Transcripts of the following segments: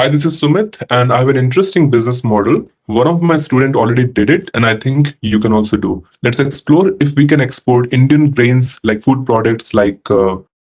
Hi, this is Sumit, and I have an interesting business model. One of my students already did it, and I think you can also do. Let's explore if we can export Indian grains like food products like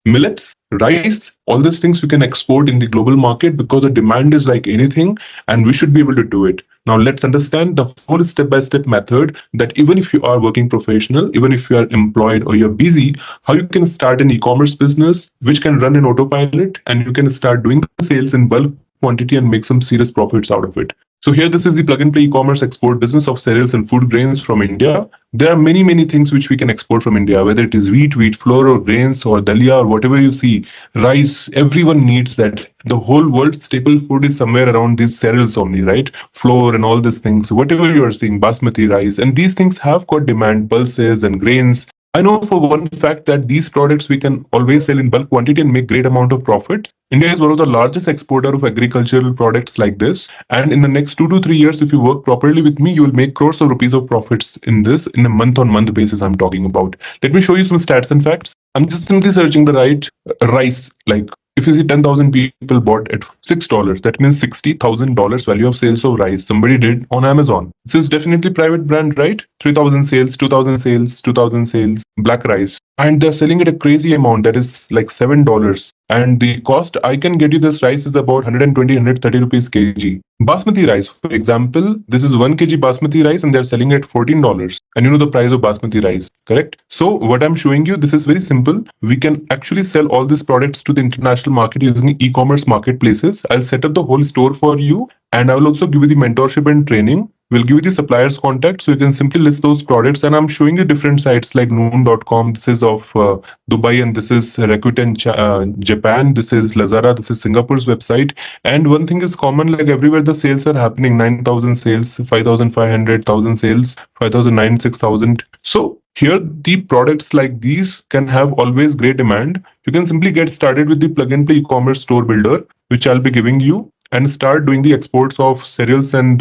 millets, rice, all these things we can export in the global market because the demand is like anything, and we should be able to do it. Now, let's understand the whole step-by-step method that even if you are working professional, even if you are employed or you're busy, how you can start an e-commerce business which can run in autopilot and you can start doing the sales in bulk quantity and make some serious profits out of it. So here, this is the plug and play e-commerce export business of cereals and food grains from India. There are many things which we can export from India, whether it is wheat flour or grains or dalia or whatever you see, rice, everyone needs that. The whole world's staple food is somewhere around these cereals only, right? Flour and all these things, whatever you are seeing, basmati rice, and these things have got demand, pulses and grains. I know for one fact that these products we can always sell in bulk quantity and make great amount of profits. India is one of the largest exporter of agricultural products like this. And in the next 2 to 3 years, if you work properly with me, you will make crores of rupees of profits in this in a month-on-month basis I'm talking about. Let me show you some stats and facts. I'm just simply searching the right rice, like if you see 10,000 people bought at $6, that means $60,000 value of sales of rice somebody did on Amazon. This is definitely private brand, right? 3,000 sales, 2,000 sales, 2,000 sales, black rice. And they're selling at a crazy amount that is like $7. And the cost I can get you this rice is about 120, 130 rupees kg. Basmati rice, for example, this is 1 kg basmati rice and they're selling at $14. And you know the price of basmati rice, correct? So what I'm showing you, this is very simple. We can actually sell all these products to the international market using e-commerce marketplaces. I'll set up the whole store for you, and I will also give you the mentorship and training. We'll give you the suppliers contact so you can simply list those products. And I'm showing you different sites like noon.com. This is of Dubai, and this is Rakuten Japan. This is Lazada. This is Singapore's website. And one thing is common, like everywhere the sales are happening, 9,000 sales, 5,500, 1,000 sales, 5,009, 6,000. So here, the products like these can have always great demand. You can simply get started with the plug and play e-commerce store builder, which I'll be giving you, and start doing the exports of cereals and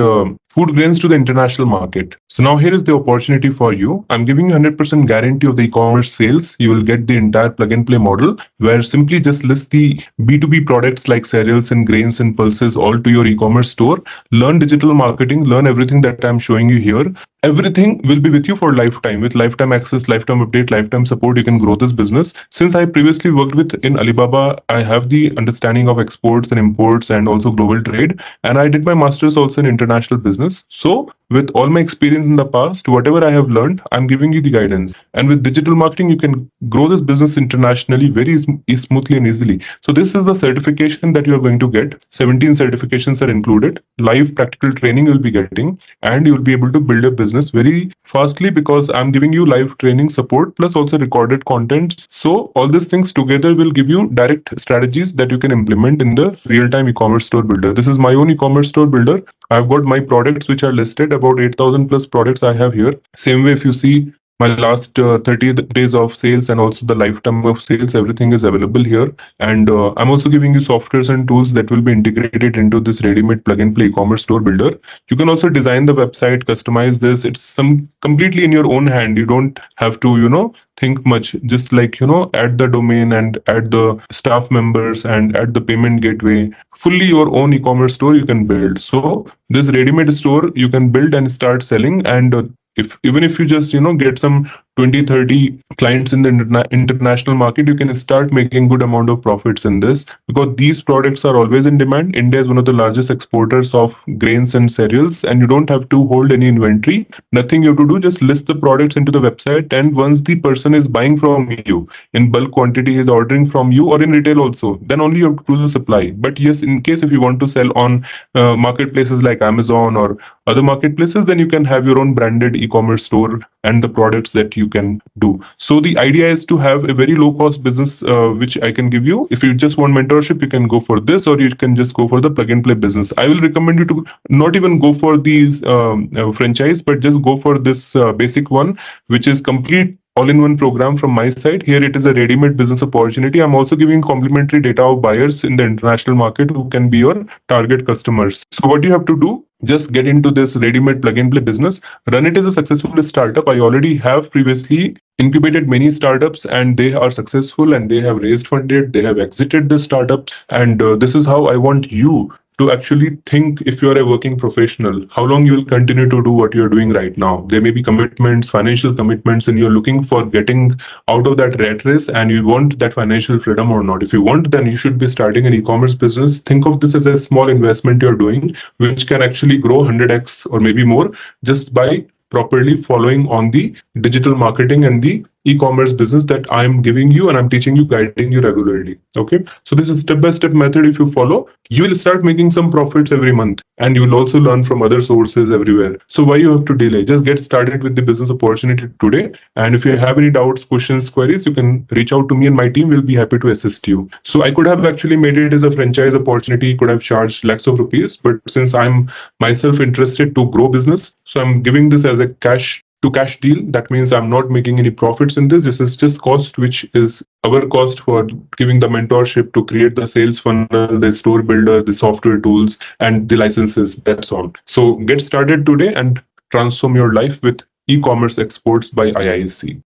food grains to the international market. So now here is the opportunity for you. I'm giving you 100% guarantee of the e-commerce sales. You will get the entire plug and play model where simply just list the B2B products like cereals and grains and pulses all to your e-commerce store. Learn digital marketing, learn everything that I'm showing you here. Everything will be with you for lifetime. With lifetime access, lifetime update, lifetime support, you can grow this business. Since I previously worked with in Alibaba, I have the understanding of exports and imports and also global trade. And I did my master's also in international business. So with all my experience in the past, whatever I have learned, I'm giving you the guidance. And with digital marketing, you can grow this business internationally very smoothly and easily. So this is the certification that you are going to get. 17 certifications are included. Live practical training you'll be getting, and you'll be able to build a business very fastly because I'm giving you live training support plus also recorded content. So all these things together will give you direct strategies that you can implement in the real-time e-commerce store builder. This is my own e-commerce store builder. I've got my products which are listed, about 8,000 plus products I have here. Same way, if you see my last 30 days of sales and also the lifetime of sales, everything is available here. And I'm also giving you softwares and tools that will be integrated into this ready-made plug and play e-commerce store builder. You can also design the website, customize this. It's some completely in your own hand. You don't have to, think much. Just like, add the domain and add the staff members and add the payment gateway. Fully your own e-commerce store you can build. So this ready-made store you can build and start selling. And even if you just get some 20-30 clients in the international market, you can start making good amount of profits in this because these products are always in demand. India is one of the largest exporters of grains and cereals, and you don't have to hold any inventory. Nothing you have to do, just list the products into the website, and once the person is buying from you in bulk quantity, is ordering from you or in retail also, then only you have to do the supply. But yes, in case if you want to sell on marketplaces like Amazon or other marketplaces, then you can have your own branded e-commerce store and the products that you can do. So the idea is to have a very low cost business which I can give you. If you just want mentorship, you can go for this, or you can just go for the plug and play business. I will recommend you to not even go for these franchise, but just go for this basic one, which is complete all-in-one program from my side. Here it is a ready-made business opportunity. I'm also giving complimentary data of buyers in the international market who can be your target customers. So what you have to do, just get into this ready-made plug-and-play business, run it as a successful startup. I already have previously incubated many startups and they are successful and they have raised funded, they have exited the startups. And this is how I want you to actually think, if you are a working professional, how long you will continue to do what you're doing right now. There may be commitments, financial commitments, and you're looking for getting out of that rat race, and you want that financial freedom or not. If you want, then you should be starting an e-commerce business. Think of this as a small investment you're doing, which can actually grow 100x or maybe more just by properly following on the digital marketing and the e-commerce business that I'm giving you and I'm teaching you, guiding you regularly. Okay. So this is a step-by-step method. If you follow, you will start making some profits every month, and you will also learn from other sources everywhere. So why you have to delay? Just get started with the business opportunity today. And if you have any doubts, questions, queries, you can reach out to me and my team will be happy to assist you. So I could have actually made it as a franchise opportunity, could have charged lakhs of rupees, but since I'm myself interested to grow business, so I'm giving this as a cash to cash deal. That means I'm not making any profits in this. This is just cost, which is our cost for giving the mentorship to create the sales funnel, the store builder, the software tools, and the licenses. That's all. So get started today and transform your life with e-commerce exports by IIC.